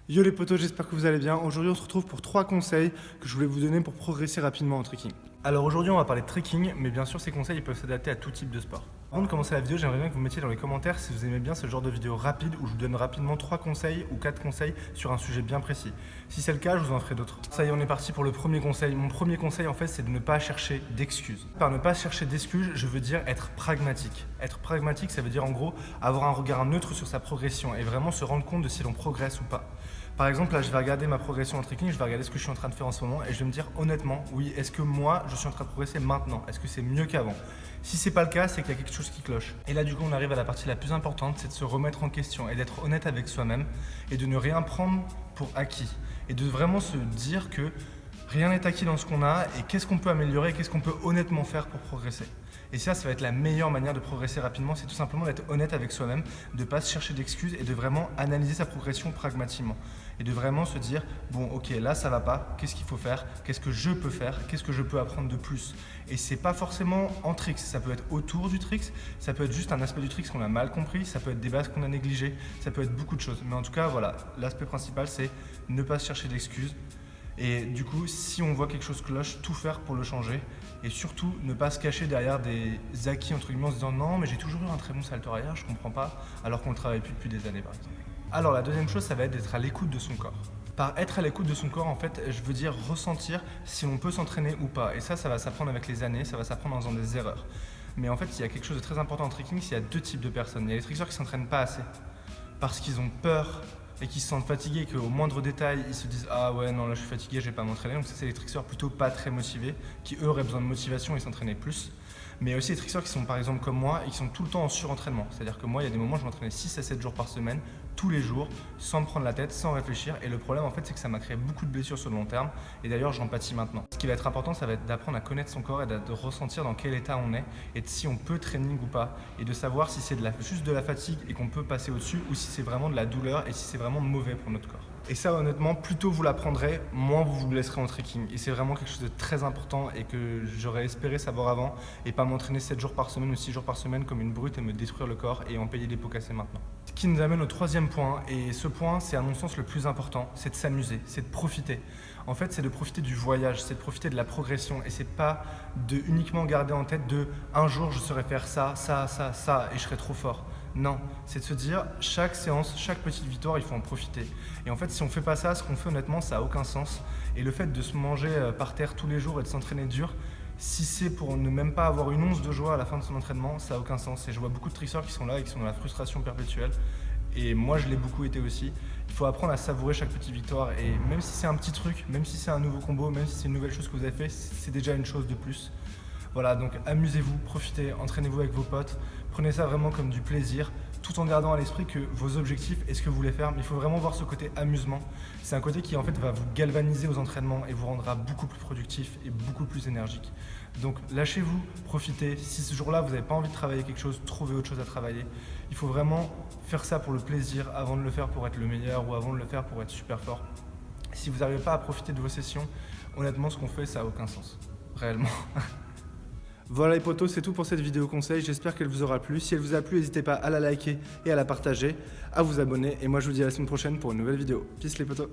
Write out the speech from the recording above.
Yo les potos, j'espère que vous allez bien. Aujourd'hui on se retrouve pour 3 conseils que je voulais vous donner pour progresser rapidement en trekking. Alors aujourd'hui on va parler de trekking, mais bien sûr ces conseils ils peuvent s'adapter à tout type de sport. Avant de commencer la vidéo, j'aimerais bien que vous mettiez dans les commentaires si vous aimez bien ce genre de vidéo rapide où je vous donne rapidement 3 conseils ou 4 conseils sur un sujet bien précis. Si c'est le cas, je vous en ferai d'autres. Ça y est, on est parti pour le premier conseil. Mon premier conseil en fait c'est de ne pas chercher d'excuses. Par ne pas chercher d'excuses, je veux dire être pragmatique. Être pragmatique, ça veut dire en gros avoir un regard neutre sur sa progression et vraiment se rendre compte de si l'on progresse ou pas. Par exemple, là, je vais regarder ma progression en trekking, je vais regarder ce que je suis en train de faire en ce moment et je vais me dire honnêtement, oui, est-ce que moi, je suis en train de progresser maintenant? Est-ce que c'est mieux qu'avant? Si c'est pas le cas, c'est qu'il y a quelque chose qui cloche. Et là, du coup, on arrive à la partie la plus importante, c'est de se remettre en question et d'être honnête avec soi-même et de ne rien prendre pour acquis. Et de vraiment se dire que rien n'est acquis dans ce qu'on a et qu'est-ce qu'on peut améliorer, qu'est-ce qu'on peut honnêtement faire pour progresser. Et ça va être la meilleure manière de progresser rapidement, c'est tout simplement d'être honnête avec soi-même, de ne pas se chercher d'excuses et de vraiment analyser sa progression pragmatiquement. Et de vraiment se dire, bon ok, là ça va pas, qu'est-ce qu'il faut faire, qu'est-ce que je peux faire, qu'est-ce que je peux apprendre de plus. Et c'est pas forcément en tricks, ça peut être autour du tricks, ça peut être juste un aspect du tricks qu'on a mal compris, ça peut être des bases qu'on a négligées, ça peut être beaucoup de choses. Mais en tout cas, voilà, l'aspect principal c'est ne pas se chercher d'excuses. Et du coup, si on voit quelque chose cloche, tout faire pour le changer. Et surtout, ne pas se cacher derrière des acquis, entre guillemets, en se disant non, mais j'ai toujours eu un très bon salto arrière, je comprends pas, alors qu'on ne travaille plus depuis des années, par exemple. Alors, la deuxième chose, ça va être d'être à l'écoute de son corps. Par être à l'écoute de son corps, en fait, je veux dire ressentir si on peut s'entraîner ou pas. Et ça va s'apprendre avec les années, ça va s'apprendre en faisant des erreurs. Mais en fait, il y a quelque chose de très important en trekking, c'est qu'il y a deux types de personnes. Il y a les trekkers qui ne s'entraînent pas assez, parce qu'ils ont peur et qui se sentent fatigués, qu'au moindre détail, ils se disent « Ah ouais, non, là je suis fatigué, je vais pas m'entraîner ». Donc ça, c'est les trickseurs plutôt pas très motivés, qui eux auraient besoin de motivation et s'entraîner plus. Mais aussi les trickseurs qui sont par exemple comme moi et qui sont tout le temps en surentraînement. C'est-à-dire que moi, il y a des moments où je m'entraînais 6 à 7 jours par semaine, tous les jours, sans me prendre la tête, sans réfléchir. Et le problème en fait, c'est que ça m'a créé beaucoup de blessures sur le long terme. Et d'ailleurs, j'en pâtis maintenant. Ce qui va être important, ça va être d'apprendre à connaître son corps et de ressentir dans quel état on est et de si on peut training ou pas. Et de savoir si c'est juste de la fatigue et qu'on peut passer au-dessus ou si c'est vraiment de la douleur et si c'est vraiment mauvais pour notre corps. Et ça, honnêtement, plus tôt vous l'apprendrez, moins vous vous blesserez en trekking. Et c'est vraiment quelque chose de très important et que j'aurais espéré savoir avant et pas m'entraîner 7 jours par semaine ou 6 jours par semaine comme une brute et me détruire le corps et en payer des pots cassés maintenant. Ce qui nous amène au troisième point, et ce point, c'est à mon sens le plus important, c'est de s'amuser, c'est de profiter. En fait, c'est de profiter du voyage, c'est de profiter de la progression et c'est pas de uniquement garder en tête de un jour je saurais faire ça, ça, ça, ça et je serai trop fort. Non, c'est de se dire chaque séance, chaque petite victoire, il faut en profiter. Et en fait, si on fait pas ça, ce qu'on fait honnêtement, ça a aucun sens. Et le fait de se manger par terre tous les jours et de s'entraîner dur, si c'est pour ne même pas avoir une once de joie à la fin de son entraînement, ça a aucun sens. Et je vois beaucoup de trickseurs qui sont là et qui sont dans la frustration perpétuelle. Et moi, je l'ai beaucoup été aussi. Il faut apprendre à savourer chaque petite victoire. Et même si c'est un petit truc, même si c'est un nouveau combo, même si c'est une nouvelle chose que vous avez fait, c'est déjà une chose de plus. Voilà, donc amusez-vous, profitez, entraînez-vous avec vos potes, prenez ça vraiment comme du plaisir, tout en gardant à l'esprit que vos objectifs et ce que vous voulez faire, mais il faut vraiment voir ce côté amusement. C'est un côté qui en fait va vous galvaniser aux entraînements et vous rendra beaucoup plus productif et beaucoup plus énergique. Donc lâchez-vous, profitez. Si ce jour-là vous n'avez pas envie de travailler quelque chose, trouvez autre chose à travailler. Il faut vraiment faire ça pour le plaisir avant de le faire pour être le meilleur ou avant de le faire pour être super fort. Si vous n'arrivez pas à profiter de vos sessions, honnêtement ce qu'on fait ça n'a aucun sens, réellement. Voilà les potos, c'est tout pour cette vidéo conseil, j'espère qu'elle vous aura plu. Si elle vous a plu, n'hésitez pas à la liker et à la partager, à vous abonner. Et moi je vous dis à la semaine prochaine pour une nouvelle vidéo. Peace les potos.